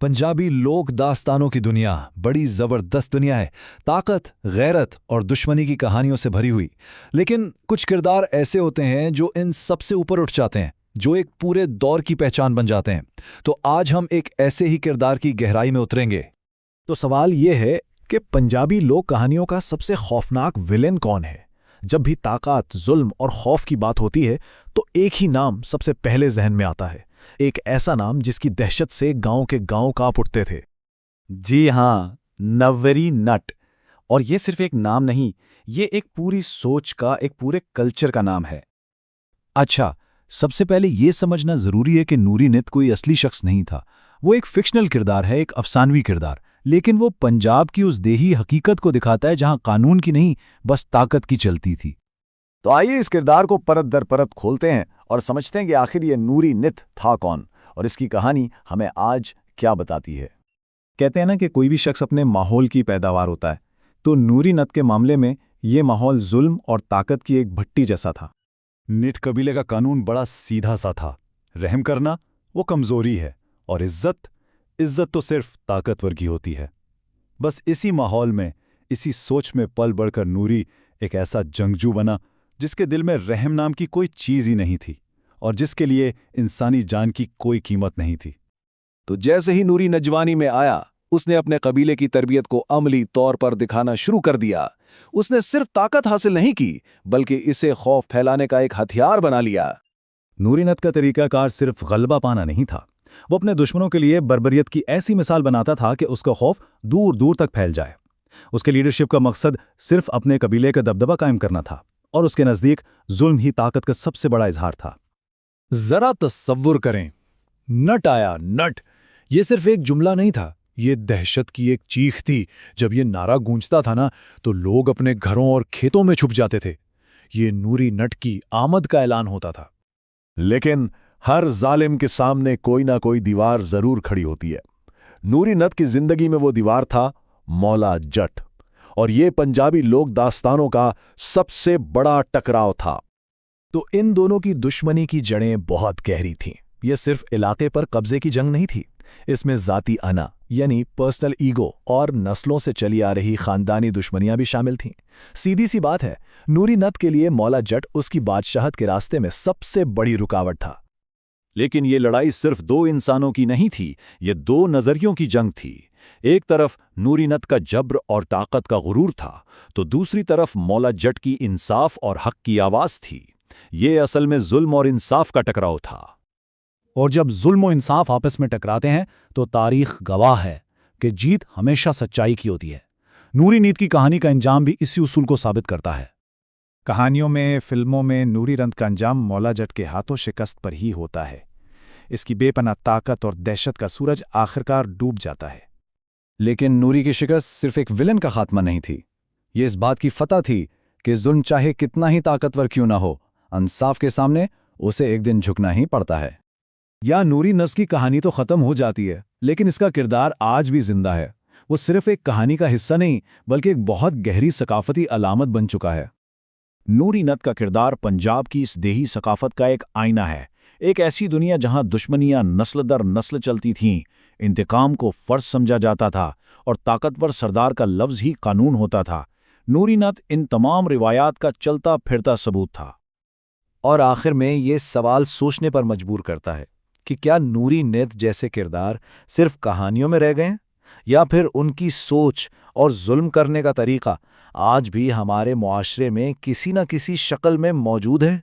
पंजाबी लोक दास्तानों की दुनिया बड़ी ज़बरदस्त दुनिया है, ताकत, गैरत और दुश्मनी की कहानियों से भरी हुई। लेकिन कुछ किरदार ऐसे होते हैं जो इन सबसे ऊपर उठ जाते हैं, जो एक पूरे दौर की पहचान बन जाते हैं। तो आज हम एक ऐसे ही किरदार की गहराई में उतरेंगे। तो सवाल ये है कि पंजाबी लोक कहानियों का सबसे खौफनाक विलेन कौन है? जब भी ताकत, जुल्म और खौफ की बात होती है तो एक ही नाम सबसे पहले जहन में आता है। एक ऐसा नाम जिसकी दहशत से गांव के गांव कांप उठते थे। जी हाँ, नव्वेरी नट। और ये सिर्फ एक नाम नहीं, ये एक पूरी सोच का, एक पूरे कल्चर का नाम है। अच्छा, सबसे पहले ये समझना जरूरी है कि नूरी नित कोई असली शख्स नहीं था। वो एक फिक्शनल किरदार है, एक अफसानवी किरदार, लेकिन वो पंजाब की उस देही हकीकत को दिखाता है जहां कानून की नहीं, बस ताकत की चलती थी। तो आइए इस किरदार को परत दर परत खोलते हैं और समझते हैं कि आखिर ये नूरी नित था कौन और इसकी कहानी हमें आज क्या बताती है। कहते हैं ना कि कोई भी शख्स अपने माहौल की पैदावार होता है, तो नूरी नत के मामले में ये माहौल जुल्म और ताकत की एक भट्टी जैसा था। निट कबीले का कानून बड़ा सीधा सा था। रहम करना वो कमजोरी है और इज्जत तो सिर्फ ताकतवर की होती है। बस इसी माहौल में, इसी सोच में पल बढ़कर नूरी एक ऐसा जंगजू बना जिसके दिल में रहम नाम की कोई चीज ही नहीं थी और जिसके लिए इंसानी जान की कोई कीमत नहीं थी। तो जैसे ही नूरी नजवानी में आया, उसने अपने कबीले की तरबियत को अमली तौर पर दिखाना शुरू कर दिया। उसने सिर्फ ताकत हासिल नहीं की, बल्कि इसे खौफ फैलाने का एक हथियार बना लिया। नूरी नत का तरीकाकार सिर्फ गलबा पाना नहीं था, वो अपने दुश्मनों के लिए बर्बरियत की ऐसी मिसाल बनाता था कि उसका खौफ दूर दूर तक फैल जाए। उसके लीडरशिप का मकसद सिर्फ अपने कबीले का दबदबा कायम करना था और उसके नज़दीक जुल्म ही ताकत का सबसे बड़ा इजहार था। जरा तसव्वुर करें, नट आया नट, ये सिर्फ एक जुमला नहीं था, ये दहशत की एक चीख थी। जब ये नारा गूंजता था ना, तो लोग अपने घरों और खेतों में छुप जाते थे। ये नूरी नट की आमद का ऐलान होता था। लेकिन हर जालिम के सामने कोई ना कोई दीवार जरूर खड़ी होती है। नूरी नत की जिंदगी में वो दीवार था मौला जट, और ये पंजाबी लोक दास्तानों का सबसे बड़ा टकराव था। तो इन दोनों की दुश्मनी की जड़ें बहुत गहरी थीं। यह सिर्फ इलाके पर कब्जे की जंग नहीं थी, इसमें जाती अना यानी पर्सनल ईगो और नस्लों से चली आ रही खानदानी दुश्मनियां भी शामिल थीं। सीधी सी बात है, नूरी नत के लिए मौला जट उसकी बादशाहत के रास्ते में सबसे बड़ी रुकावट था। लेकिन ये लड़ाई सिर्फ दो इंसानों की नहीं थी, ये दो नजरियों की जंग थी। एक तरफ नूरी नत का जब्र और ताकत का गुरूर था, तो दूसरी तरफ मौला जट की इंसाफ और हक की आवाज थी। ये असल में जुल्म और इंसाफ का टकराव था। और जब जुल्म और इंसाफ आपस में टकराते हैं तो तारीख गवाह है कि जीत हमेशा सच्चाई की होती है। नूरी नीत की कहानी का अंजाम भी इसी उसूल को साबित करता है। कहानियों में, फिल्मों में नूरी नत का अंजाम मौला जट के हाथों शिकस्त पर ही होता है। इसकी बेपनाह ताकत और दहशत का सूरज आखिरकार डूब जाता है। लेकिन नूरी की शिकस्त सिर्फ एक विलन का खात्मा नहीं थी, ये इस बात की फतह थी कि जुल्म चाहे कितना ही ताकतवर क्यों ना हो, इंसाफ के सामने उसे एक दिन झुकना ही पड़ता है। या नूरी नस की कहानी तो खत्म हो जाती है, लेकिन इसका किरदार आज भी जिंदा है। वो सिर्फ एक कहानी का हिस्सा नहीं, बल्कि एक बहुत गहरी सकाफती अलामत बन चुका है। नूरी नत का किरदार पंजाब की इस देही सकाफत का एक आईना है। एक ऐसी दुनिया जहां दुश्मनियां नस्ल दर नस्ल चलती थीं, इंतकाम को फर्ज समझा जाता था और ताकतवर सरदार का लफ्ज ही कानून होता था। नूरी नत इन तमाम रिवायात का चलता फिरता सबूत था। और आखिर में ये सवाल सोचने पर मजबूर करता है कि क्या नूरी नित जैसे किरदार सिर्फ कहानियों में रह गए हैं, या फिर उनकी सोच और जुल्म करने का तरीका आज भी हमारे मुआशरे में किसी न किसी शक्ल में मौजूद है।